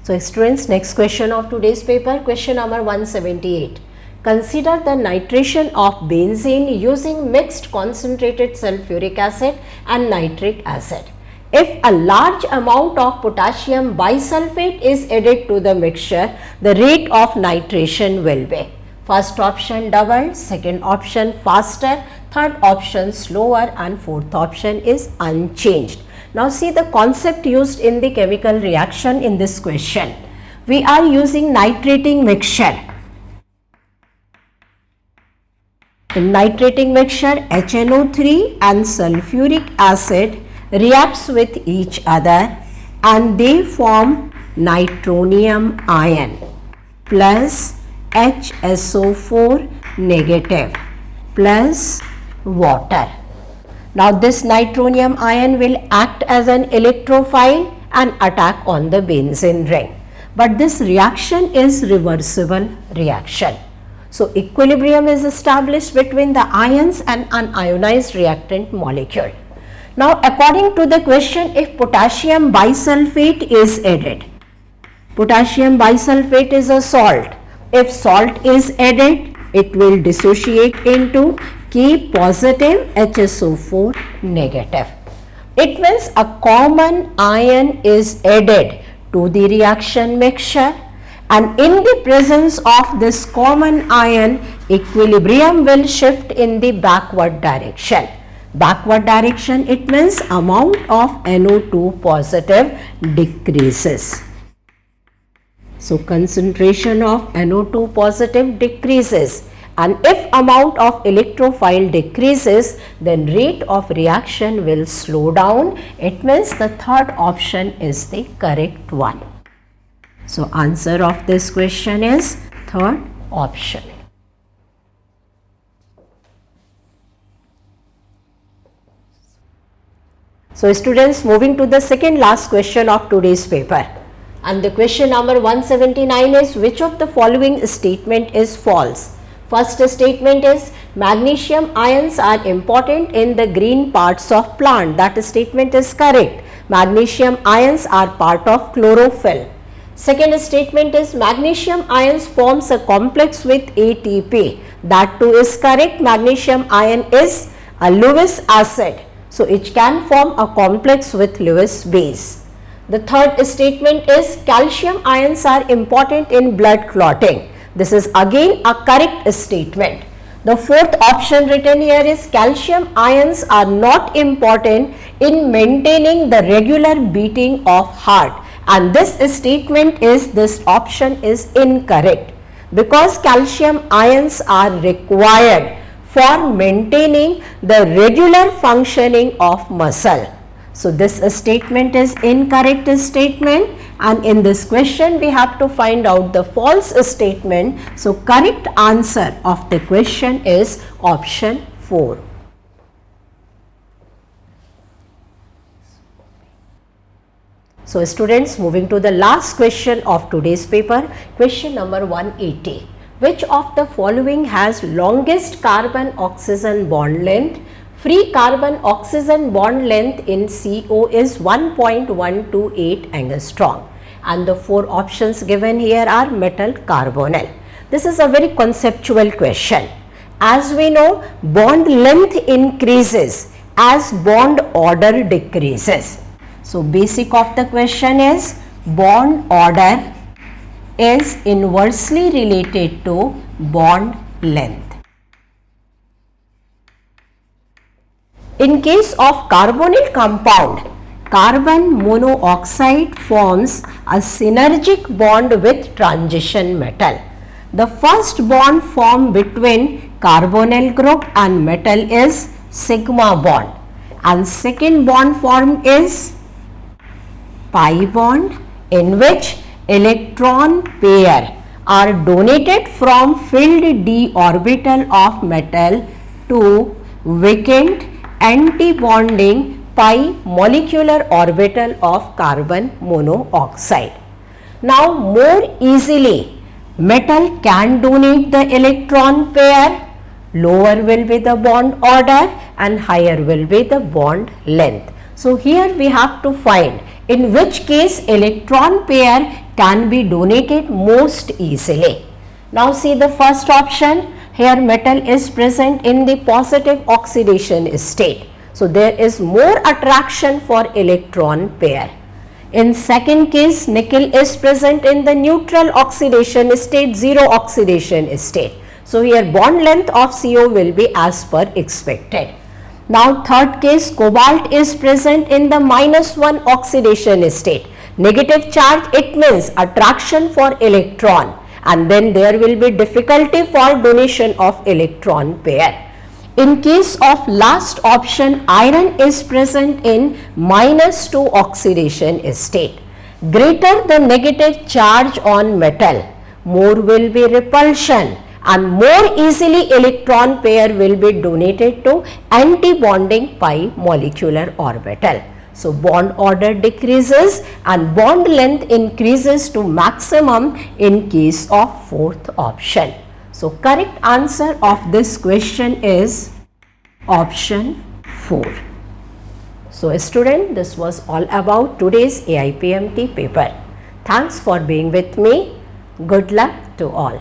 So students, next question of today's paper, question number 178. Consider the nitration of benzene using mixed concentrated sulfuric acid and nitric acid. If a large amount of potassium bisulfate is added to the mixture, the rate of nitration will be. First option double, second option faster, third option slower, and fourth option is unchanged. Now see the concept used in the chemical reaction in this question. We are using nitrating mixture. In nitrating mixture, HNO3 and sulfuric acid reacts with each other and they form nitronium ion plus HSO4 negative plus water. Now this nitronium ion will act as an electrophile and attack on the benzene ring. But this reaction is reversible reaction. So equilibrium is established between the ions and an ionized reactant molecule. Now according to the question, if potassium bisulfate is added, potassium bisulfate is a salt. If salt is added, it will dissociate into K positive HSO4 negative. It means a common ion is added to the reaction mixture, and in the presence of this common ion, equilibrium will shift in the backward direction. Backward direction, it means amount of NO2 positive decreases. So concentration of NO2 positive decreases, and if amount of electrophile decreases, then rate of reaction will slow down. It means the third option is the correct one. So answer of this question is third option. So students, moving to the second last question of today's paper. And the question number 179 is, which of the following statement is false? First statement is, magnesium ions are important in the green parts of plant. That statement is correct. Magnesium ions are part of chlorophyll. Second statement is, magnesium ions forms a complex with ATP. That too is correct. Magnesium ion is a Lewis acid. So it can form a complex with Lewis base. The third statement is, calcium ions are important in blood clotting. This is again a correct statement. The fourth option written here is, calcium ions are not important in maintaining the regular beating of heart. And this statement is, this option is incorrect, because calcium ions are required for maintaining the regular functioning of muscle. So this statement is incorrect statement, and in this question we have to find out the false statement. So correct answer of the question is option 4. So students, moving to the last question of today's paper, question number 180. Which of the following has longest carbon-oxygen bond length? Free carbon-oxygen bond length in CO is 1.128 angstrom, and the four options given here are metal carbonyl. This is a very conceptual question. As we know, bond length increases as bond order decreases. So basic of the question is, bond order is inversely related to bond length. In case of carbonyl compound, carbon monoxide forms a synergic bond with transition metal. The first bond formed between carbonyl group and metal is sigma bond, and second bond formed is pi bond, in which electron pair are donated from filled d orbital of metal to vacant anti-bonding pi molecular orbital of carbon monoxide. Now more easily, metal can donate the electron pair. Lower will be the bond order and higher will be the bond length. So here we have to find in which case electron pair can be donated most easily. Now see the first option. Here metal is present in the positive oxidation state. So there is more attraction for electron pair. In second case, nickel is present in the neutral oxidation state, zero oxidation state. So here bond length of CO will be as per expected. Now third case, cobalt is present in the -1 oxidation state. Negative charge, it means attraction for electron, and then there will be difficulty for donation of electron pair. In case of last option, iron is present in -2 oxidation state. Greater the negative charge on metal, more will be repulsion, and more easily electron pair will be donated to anti-bonding pi molecular orbital. So bond order decreases and bond length increases to maximum in case of fourth option. So correct answer of this question is option 4. So student, this was all about today's AIPMT paper. Thanks for being with me. Good luck to all.